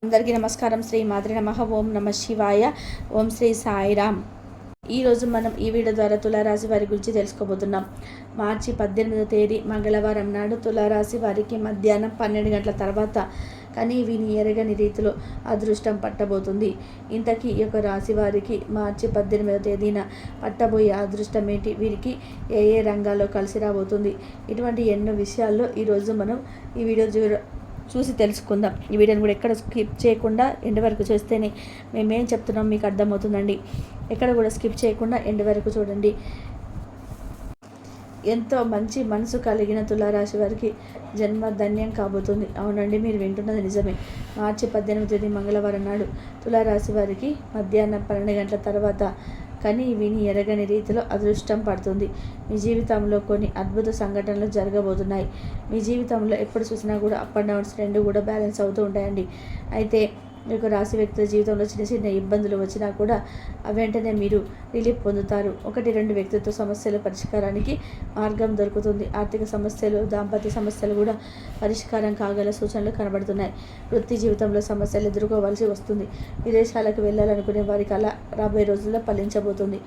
అందరికీ నమస్కారం. శ్రీ మాత్రే నమః. ఓం నమ శివాయ. ఓం శ్రీ సాయిరామ్. ఈరోజు మనం ఈ వీడియో ద్వారా తులారాశి వారి గురించి తెలుసుకోబోతున్నాం. మార్చి 18వ తేదీ మంగళవారం నాడు తులారాశి వారికి మధ్యాహ్నం 12 గంటల తర్వాత కానీ విని ఎరగని రీతిలో అదృష్టం పట్టబోతుంది. ఇంతకీ ఈ యొక్క రాశి వారికి మార్చి 18వ తేదీన పట్టబోయే అదృష్టం ఏంటి, వీరికి ఏ ఏ రంగాల్లో కలిసి రాబోతుంది, ఇటువంటి ఎన్నో విషయాల్లో ఈరోజు మనం ఈ వీడియో చూసి తెలుసుకుందాం. ఈ వీడియోని కూడా ఎక్కడ స్కిప్ చేయకుండా ఎండ్ వరకు చూస్తేనే మేమేం చెప్తున్నాం మీకు అర్థమవుతుందండి. ఎక్కడ కూడా స్కిప్ చేయకుండా ఎండ్ వరకు చూడండి. ఎంతో మంచి మనసు కలిగిన తులారాశి వారికి జన్మ ధన్యం కాబోతుంది. అవునండి, మీరు వింటున్నది నిజమే. మార్చి 18వ తేదీ మంగళవారం నాడు తులారాశి వారికి మధ్యాహ్నం 12 గంటల తర్వాత కానీ విని ఎరగని రీతిలో అదృష్టం పడుతుంది. మీ జీవితంలో కొన్ని అద్భుత సంఘటనలు జరగబోతున్నాయి. మీ జీవితంలో ఎప్పుడు చూసినా కూడా అప్ అండ్ డౌన్స్ రెండు కూడా బ్యాలెన్స్ అవుతూ ఉంటాయండి. అయితే మీకు రాశి వ్యక్తుల జీవితంలో చిన్న చిన్న ఇబ్బందులు వచ్చినా కూడా వెంటనే మీరు రిలీఫ్ పొందుతారు. 1-2 వ్యక్తిత్వ సమస్యల పరిష్కారానికి మార్గం దొరుకుతుంది. ఆర్థిక సమస్యలు, దాంపత్య సమస్యలు కూడా పరిష్కారం కాగల సూచనలు కనబడుతున్నాయి. వృత్తి జీవితంలో సమస్యలు ఎదుర్కోవాల్సి వస్తుంది. విదేశాలకు వెళ్ళాలనుకునే వారికి అలా రాబోయే రోజుల్లో ఫలించబోతుంది.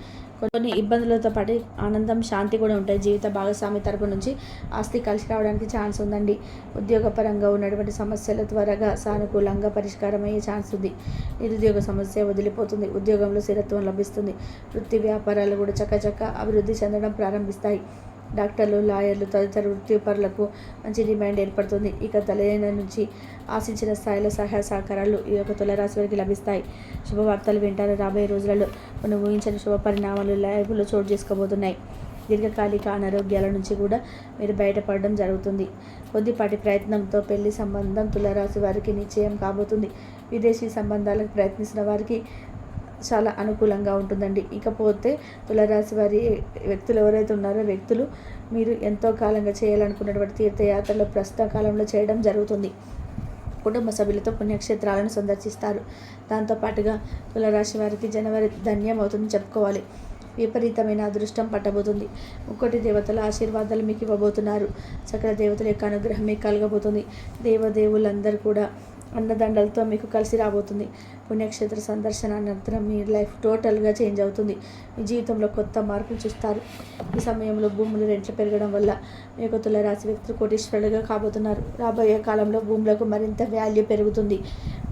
కొన్ని ఇబ్బందులతో పాటు ఆనందం, శాంతి కూడా ఉంటాయి. జీవిత భాగస్వామి తరపు నుంచి ఆస్తి కలిసి రావడానికి ఛాన్స్ ఉందండి. ఉద్యోగపరంగా ఉన్నటువంటి సమస్యలు త్వరగా సానుకూలంగా పరిష్కారం అయ్యే ఛాన్స్ ఉంది. నిరుద్యోగ సమస్య వదిలిపోతుంది. ఉద్యోగంలో స్థిరత్వం లభిస్తుంది. వృత్తి వ్యాపారాలు కూడా చకచక అభివృద్ధి చెందడం ప్రారంభిస్తాయి. డాక్టర్లు, లాయర్లు తదితర వృత్తిపరులకు మంచి డిమాండ్ ఏర్పడుతుంది. ఇక తల్లిదండ్రుల నుంచి ఆశించిన స్థాయిలో సహాయ సహకారాలు ఈ యొక్క తులారాశి వారికి లభిస్తాయి. శుభవార్తలు వింటారు. రాబోయే రోజులలో కొన్ని ఊహించని శుభ పరిణామాలు లైఫ్లో చోటు చేసుకోబోతున్నాయి. దీర్ఘకాలిక అనారోగ్యాల నుంచి కూడా మీరు బయటపడడం జరుగుతుంది. కొద్దిపాటి ప్రయత్నంతో పెళ్లి సంబంధం తులారాశి వారికి నిశ్చయం కాబోతుంది. విదేశీ సంబంధాలకు ప్రయత్నిస్తున్న వారికి చాలా అనుకూలంగా ఉంటుందండి. ఇకపోతే తులారాశి వారి వ్యక్తులు ఎవరైతే ఉన్నారో వ్యక్తులు మీరు ఎంతో కాలంగా చేయాలనుకున్నటువంటి తీర్థయాత్రలు ప్రస్తుత కాలంలో చేయడం జరుగుతుంది. కుటుంబ సభ్యులతో పుణ్యక్షేత్రాలను సందర్శిస్తారు. దాంతోపాటుగా తులారాశి వారికి జనవరి ధన్యం అవుతుందని చెప్పుకోవాలి. విపరీతమైన అదృష్టం పట్టబోతుంది. 1 దేవతల ఆశీర్వాదాలు మీకు ఇవ్వబోతున్నారు. సకల దేవతల యొక్క అనుగ్రహం మీకు కలగబోతుంది. దేవదేవులందరూ కూడా అన్నదండలతో మీకు కలిసి రాబోతుంది. పుణ్యక్షేత్ర సందర్శన అనంతరం మీ లైఫ్ టోటల్గా చేంజ్ అవుతుంది. మీ జీవితంలో కొత్త మార్పులు చూస్తారు. ఈ సమయంలో భూములు రెంట్లు పెరగడం వల్ల మీ యొక్క తులారాశి వ్యక్తులు కోటీశ్వరులుగా కాబోతున్నారు. రాబోయే కాలంలో భూములకు మరింత వాల్యూ పెరుగుతుంది.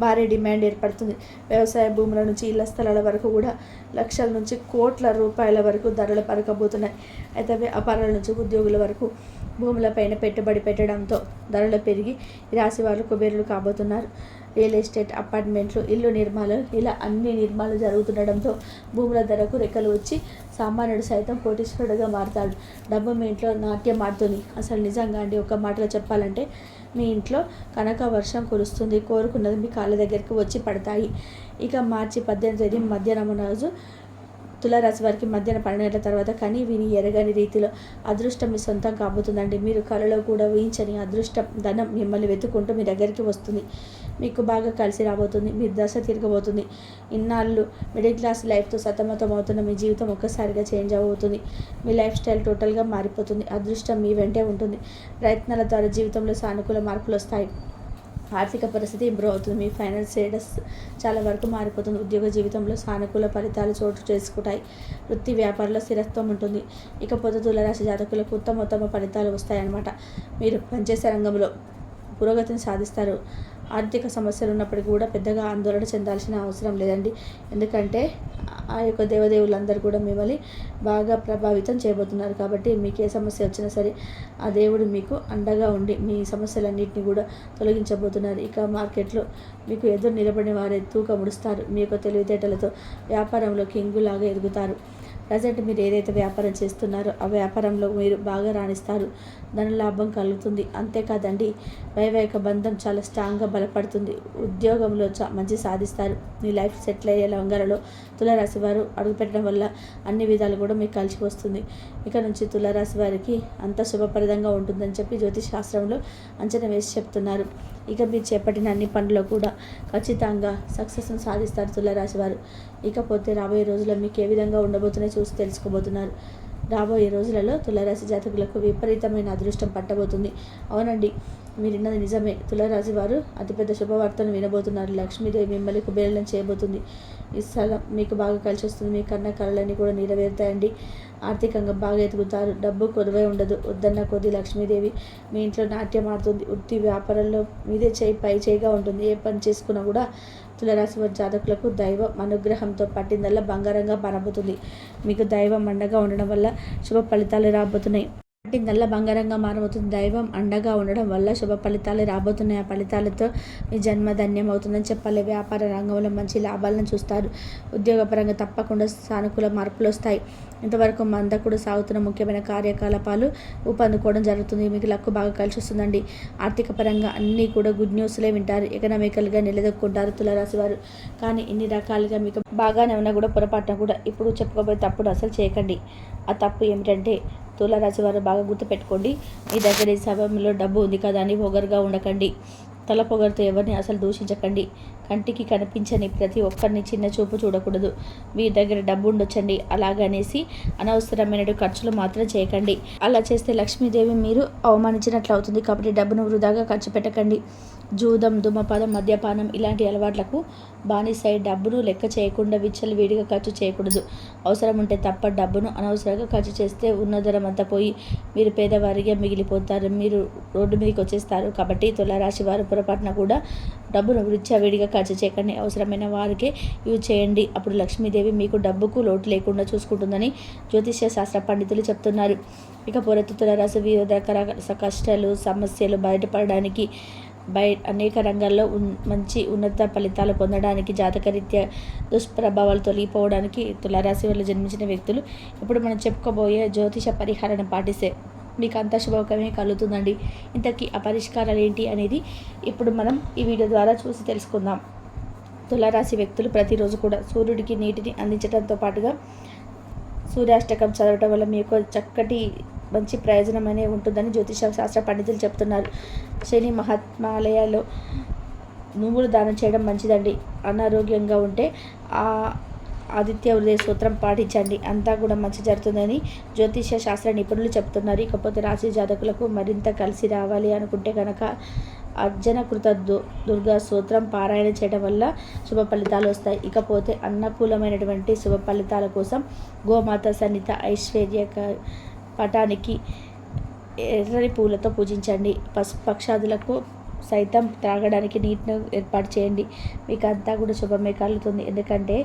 భారీ డిమాండ్ ఏర్పడుతుంది. వ్యవసాయ భూముల నుంచి ఇళ్ల స్థలాల వరకు కూడా లక్షల నుంచి కోట్ల రూపాయల వరకు ధరలు పరకబోతున్నాయి. అయితే వ్యాపారాల నుంచి ఉద్యోగుల వరకు భూములపైన పెట్టుబడి పెట్టడంతో ధరలు పెరిగి ఈ రాశి వారు కుబేరులు కాబోతున్నారు. రియల్ ఎస్టేట్, అపార్ట్మెంట్లు, ఇల్లు నిర్మాణాలు ఇలా అన్ని నిర్మాణాలు జరుగుతుండడంతో భూముల ధరకు రెక్కలు వచ్చి సామాన్యుడు సైతం కోటీశ్వరుడుగా మారుతాడు. డబ్బు మీ ఇంట్లో నాట్యం ఆడుతుంది. అసలు నిజంగా అండి, ఒక మాటలో చెప్పాలంటే మీ ఇంట్లో కనక వర్షం కురుస్తుంది. కోరుకున్నది మీ కాళ్ళ దగ్గరికి వచ్చి పడతాయి. ఇక మార్చి 18వ తేదీ మధ్యాహ్నం రోజు తులారాశి వారికి మధ్యాహ్నం 12 గంటల తర్వాత కానీ విని ఎరగని రీతిలో అదృష్టం మీ సొంతం కాబోతుందండి. మీరు కళలో కూడా ఊహించని అదృష్టం, ధనం మిమ్మల్ని వెతుక్కుంటూ మీ దగ్గరికి వస్తుంది. మీకు బాగా కలిసి రాబోతుంది. మీ దశ తిరగబోతుంది. ఇన్నాళ్ళు మిడిల్ క్లాస్ లైఫ్తో సతమతం అవుతున్న మీ జీవితం ఒక్కసారిగా చేంజ్ అవబోతుంది. మీ లైఫ్ స్టైల్ టోటల్గా మారిపోతుంది. అదృష్టం మీ వెంటే ఉంటుంది. ప్రయత్నాల ద్వారా జీవితంలో సానుకూల మార్పులు వస్తాయి. ఆర్థిక పరిస్థితి ఇంప్రూవ్ అవుతుంది. మీ ఫైనాన్స్ స్టేటస్ చాలా వరకు మారిపోతుంది. ఉద్యోగ జీవితంలో సానుకూల ఫలితాలు చోటు చేసుకుంటాయి. వృత్తి వ్యాపారంలో స్థిరత్వం ఉంటుంది. ఇకపోతే తులారాశి జాతకులకు ఉత్తమ ఫలితాలు వస్తాయన్నమాట. మీరు పనిచేసే రంగంలో పురోగతిని సాధిస్తారు. ఆర్థిక సమస్యలు ఉన్నప్పటికీ కూడా పెద్దగా ఆందోళన చెందాల్సిన అవసరం లేదండి. ఎందుకంటే ఆ యొక్క దేవదేవులందరూ కూడా మిమ్మల్ని బాగా ప్రభావితం చేయబోతున్నారు. కాబట్టి మీకు ఏ సమస్య వచ్చినా సరే ఆ దేవుడు మీకు అండగా ఉండి మీ సమస్యలన్నింటినీ కూడా తొలగించబోతున్నారు. ఇక మార్కెట్లో మీకు ఎదురు నిలబడిన వారే తూకముడుస్తారు. మీ యొక్క తెలివితేటలతో వ్యాపారంలో కింగులాగా ఎదుగుతారు. ప్రజెంట్ మీరు ఏదైతే వ్యాపారం చేస్తున్నారో ఆ వ్యాపారంలో మీరు బాగా రాణిస్తారు. ధనలాభం కలుగుతుంది. అంతేకాదండి, వైవాహిక బంధం చాలా స్ట్రాంగ్గా బలపడుతుంది. ఉద్యోగంలో మంచి సాధిస్తారు. మీ లైఫ్ సెటిల్ అయ్యే లంగరలో తులారాశి వారు అడుగుపెట్టడం వల్ల అన్ని విధాలు కూడా మీకు కలిసి వస్తుంది. ఇక నుంచి తులారాశి వారికి అంత శుభప్రదంగా ఉంటుందని చెప్పి జ్యోతిష్ శాస్త్రంలో అంచనా వేసి చెప్తున్నారు. ఇక మీరు చేపట్టిన అన్ని పనుల్లో కూడా ఖచ్చితంగా సక్సెస్ను సాధిస్తారు తులారాశి వారు. ఇకపోతే రాబోయే రోజుల్లో మీకు ఏ విధంగా ఉండబోతున్నాయో చూసి తెలుసుకోబోతున్నారు. రాబోయే రోజులలో తులారాశి జాతకులకు విపరీతమైన అదృష్టం పట్టబోతుంది. అవునండి, మీరున్నది నిజమే. తులారాశి వారు అతిపెద్ద శుభవార్తను వినబోతున్నారు. లక్ష్మీదేవి మిమ్మల్ని కుబేరులను చేయబోతుంది. ఈ స్థలం మీకు బాగా కలిసి వస్తుంది. మీ కన్న కళలన్నీ కూడా నెరవేరుతాయండి. ఆర్థికంగా బాగా ఎదుగుతారు. డబ్బు కొదువై ఉండదు. వద్దన్న కొద్ది లక్ష్మీదేవి మీ ఇంట్లో నాట్యం ఆడుతుంది. వృత్తి వ్యాపారంలో మీదే పై చేయిగా ఉంటుంది. ఏ పని చేసుకున్నా కూడా తులారాశి వారి జాతకులకు దైవం అనుగ్రహంతో పట్టిందల్లా బంగారంగా మారబోతుంది. మీకు దైవం అండగా ఉండడం వల్ల శుభ ఫలితాలు రాబోతున్నాయి. పట్టిందల్లా బంగారంగా మారబోతుంది. దైవం అండగా ఉండడం వల్ల శుభ ఫలితాలు రాబోతున్నాయి. ఆ ఫలితాలతో మీ జన్మ ధన్యం అవుతుందని చెప్పాలి. వ్యాపార రంగంలో మంచి లాభాలను చూస్తారు. ఉద్యోగపరంగా తప్పకుండా సానుకూల మార్పులు వస్తాయి. ఇంతవరకు మందకుడు సాగుతున్న ముఖ్యమైన కార్యకలాపాలు ఊపందుకోవడం జరుగుతుంది. మీకు లక్కు బాగా కలిసి వస్తుందండి. ఆర్థిక పరంగా అన్నీ కూడా గుడ్ న్యూస్లే వింటారు. ఎకనామికల్గా నిలదొక్కుంటారు తులారాశి వారు. కానీ ఇన్ని రకాలుగా మీకు బాగానే ఉన్నా కూడా పొరపాటున కూడా ఇప్పుడు చెప్పుకోబోయే తప్పుడు అసలు చేయకండి. ఆ తప్పు ఏమిటంటే తులారాశి వారు బాగా గుర్తుపెట్టుకోండి. మీ దగ్గర ఈ సమయంలో డబ్బు ఉంది కదా అని పొగరుగా ఉండకండి. తల పొగరుతో ఎవరిని అసలు దూషించకండి. కంటికి కనిపించని ప్రతి ఒక్కరిని చిన్న చూపు చూడకూడదు. మీ దగ్గర డబ్బు ఉండొచ్చండి, అలాగనేసి అనవసరమైన ఖర్చులు మాత్రం చేయకండి. అలా చేస్తే లక్ష్మీదేవి మీరు అవమానించినట్లు అవుతుంది. కాబట్టి డబ్బును వృధాగా ఖర్చు పెట్టకండి. జూదం, ధూమపానం, మద్యపానం ఇలాంటి అలవాట్లకు బానిసై డబ్బును లెక్క చేయకుండా విచ్చలవిడిగా ఖర్చు చేయకూడదు. అవసరం ఉంటే తప్ప డబ్బును అనవసరంగా ఖర్చు చేస్తే ఉన్నదరం అంతా పోయి మీరు పేదవారిగా మిగిలిపోతారు. మీరు రోడ్డు మీదకి వచ్చేస్తారు. కాబట్టి తులారాశి వారు పొరపాటున కూడా డబ్బును విచ్చలవిడిగా ఖర్చు చేయకండి. అవసరమైన వారికే యూజ్ చేయండి. అప్పుడు లక్ష్మీదేవి మీకు డబ్బుకు లోటు లేకుండా చూసుకుంటుందని జ్యోతిష్య శాస్త్ర పండితులు చెప్తున్నారు. ఇక తులారాశి వివిధ రకరకాల కష్టాలు, సమస్యలు బయటపడడానికి అనేక రంగాల్లో మంచి ఉన్నత ఫలితాలు పొందడానికి, జాతకరీత్యా దుష్ప్రభావాలు తొలగిపోవడానికి తులారాశి వల్ల జన్మించిన వ్యక్తులు ఇప్పుడు మనం చెప్పుకోబోయే జ్యోతిష పరిహారాన్ని పాటిస్తే మీకు అంత శుభకరమే కలుగుతుందండి. ఇంతకీ ఆ పరిష్కారాలు ఏంటి అనేది ఇప్పుడు మనం ఈ వీడియో ద్వారా చూసి తెలుసుకుందాం. తులారాశి వ్యక్తులు ప్రతిరోజు కూడా సూర్యుడికి నీటిని అందించడంతో పాటుగా సూర్యాష్టకం చదవటం వల్ల మీకు చక్కటి మంచి ప్రయోజనమనే ఉంటుందని జ్యోతిష శాస్త్ర పండితులు చెప్తున్నారు. శని మహాత్మాలయాల్లో నువ్వులు దానం చేయడం మంచిదండి. అనారోగ్యంగా ఉంటే ఆదిత్య హృదయ సూత్రం పాటించండి. అంతా కూడా మంచి జరుగుతుందని జ్యోతిష శాస్త్ర నిపుణులు చెప్తున్నారు. ఇకపోతే రాశి జాతకులకు మరింత కలిసి రావాలి అనుకుంటే కనుక అర్జనకృత దుర్గా సూత్రం పారాయణ చేయడం వల్ల శుభ ఫలితాలు వస్తాయి. ఇకపోతే అనుకూలమైనటువంటి శుభ ఫలితాల కోసం గోమాత సన్నిహిత ఐశ్వర్య పటానికి ఎర్రని పూలతో పూజించండి. పక్షాదులకు సైతం త్రాగడానికి నీటిని ఏర్పాటు చేయండి. మీకు అంతా కూడా శుభమే కలుగుతుంది. ఎందుకంటే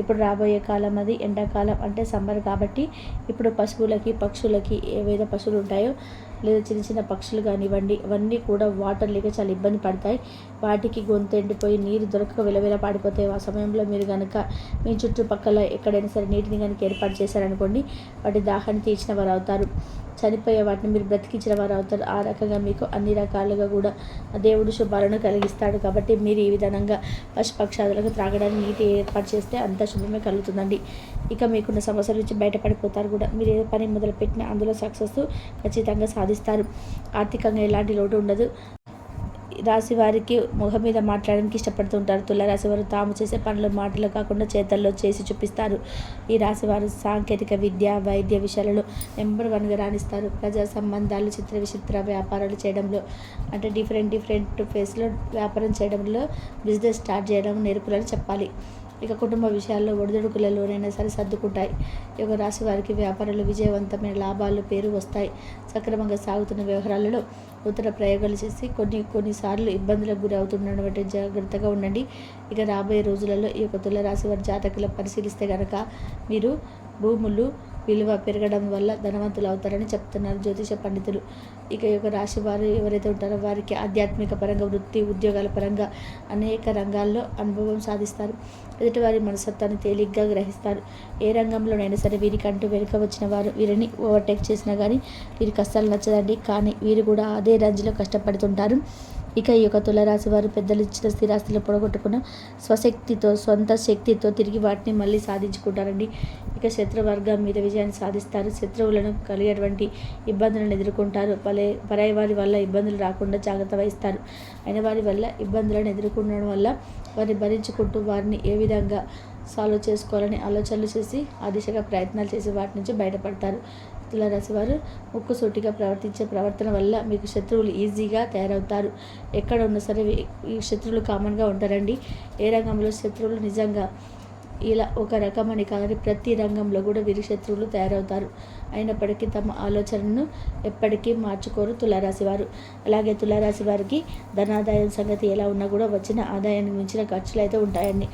ఇప్పుడు రాబోయే కాలం అది ఎండాకాలం, అంటే సమ్మర్ కాబట్టి ఇప్పుడు పశువులకి, పక్షులకి ఏవైతే పశువులు ఉంటాయో లేదా చిన్న చిన్న పక్షులు కానివ్వండి, అవన్నీ కూడా వాటర్ లేక చాలా ఇబ్బంది పడతాయి. వాటికి గొంతు ఎండిపోయి నీరు దొరకక విలవిల పాడిపోతాయి. ఆ సమయంలో మీరు కనుక మీ చుట్టుపక్కల ఎక్కడైనా సరే నీటిని కనుక ఏర్పాటు చేశారనుకోండి, వాటి దాహాన్ని తీర్చిన వారు అవుతారు. చనిపోయే వాటిని మీరు బ్రతికించిన వారు అవుతారు. ఆ రకంగా మీకు అన్ని రకాలుగా కూడా దేవుడు శుభాలను కలిగిస్తాడు. కాబట్టి మీరు ఈ విధంగా పశుపక్షాదులకు త్రాగడానికి నీటి ఏర్పాటు చేస్తే అంత శుభమే కలుగుతుందండి. ఇక మీకున్న సమస్యల నుంచి బయటపడిపోతారు కూడా. మీరు ఏ పని మొదలుపెట్టినా అందులో సక్సెస్ ఖచ్చితంగా సాధిస్తారు. ఆర్థికంగా ఎలాంటి లోటు ఉండదు. రాశి వారికి ముఖం మీద మాట్లాడడానికి ఇష్టపడుతుంటారు. తులారాశి వారు తాము చేసే పనులు మాటలు కాకుండా చేతల్లో చేసి చూపిస్తారు. ఈ రాశి వారు సాంకేతిక విద్య, వైద్య విషయాలలో నెంబర్ 1గా రాణిస్తారు. ప్రజా సంబంధాలు, చిత్ర విచిత్ర వ్యాపారాలు చేయడంలో, అంటే డిఫరెంట్ ఫేస్లో వ్యాపారం చేయడంలో, బిజినెస్ స్టార్ట్ చేయడం నేర్పులని చెప్పాలి. ఇక కుటుంబ విషయాల్లో ఒడిదుడుకులలోనైనా సరే సర్దుకుంటాయి. ఈ యొక్క రాశి వారికి వ్యాపారాలు విజయవంతమైన లాభాలు, పేరు వస్తాయి. సక్రమంగా సాగుతున్న వ్యవహారాలలో నూతన ప్రయోగాలు చేసి కొన్నిసార్లు ఇబ్బందులకు గురి అవుతున్నటువంటి జాగ్రత్తగా ఉండండి. ఇక రాబోయే రోజులలో ఈ యొక్క తులారాశి వారి జాతకులు పరిశీలిస్తే కనుక మీరు భూములు విలువ పెరగడం వల్ల ధనవంతులు అవుతారని చెప్తున్నారు జ్యోతిష పండితులు. ఇక ఈ యొక్క రాశి వారు ఎవరైతే ఉంటారో వారికి ఆధ్యాత్మిక పరంగా, వృత్తి ఉద్యోగాల పరంగా అనేక రంగాల్లో అనుభవం సాధిస్తారు. ఎదుటివారి మనస్తత్వాన్ని తేలిగ్గా గ్రహిస్తారు. ఏ రంగంలోనైనా సరే వీరికంటూ వెనుక వచ్చిన వారు వీరిని ఓవర్టేక్ చేసినా కానీ వీరికి అస్సలు నచ్చదండి. కానీ వీరు కూడా అదే రేంజ్లో కష్టపడుతుంటారు. ఇక ఈ యొక్క తులారాశి వారు పెద్దలు ఇచ్చిన స్థిరాస్తులు పొడగొట్టుకున్న సొంత శక్తితో తిరిగి వాటిని మళ్ళీ సాధించుకుంటారండి. ఇక శత్రువర్గం మీద విజయాన్ని సాధిస్తారు. శత్రువులను కలిగేటువంటి ఇబ్బందులను ఎదుర్కొంటారు. పరాయి వారి వల్ల ఇబ్బందులు రాకుండా జాగ్రత్త వహిస్తారు. అయిన వారి వల్ల ఇబ్బందులను ఎదుర్కొనడం వల్ల వారిని భరించుకుంటూ వారిని ఏ విధంగా సాల్వ్ చేసుకోవాలని ఆలోచనలు చేసి ఆ దిశగా ప్రయత్నాలు చేసి వాటి నుంచి బయటపడతారు. తులారాశి వారు ముక్కుసూటిగా ప్రవర్తించే ప్రవర్తన వల్ల మీకు శత్రువులు ఈజీగా తయారవుతారు. ఎక్కడ ఉన్నా సరే ఈ శత్రువులు కామన్గా ఉంటారండి. ఏ రంగంలో శత్రువులు నిజంగా ఇలా ఒక రకమని కాదని ప్రతి రంగంలో కూడా వీరి శత్రువులు తయారవుతారు. అయినప్పటికీ తమ ఆలోచనను ఎప్పటికీ మార్చుకోరు తులారాశి వారు. అలాగే తులారాశి వారికి ధనాదాయం సంగతి ఎలా ఉన్నా కూడా వచ్చిన ఆదాయానికి మించిన ఖర్చులు అయితే ఉంటాయండి.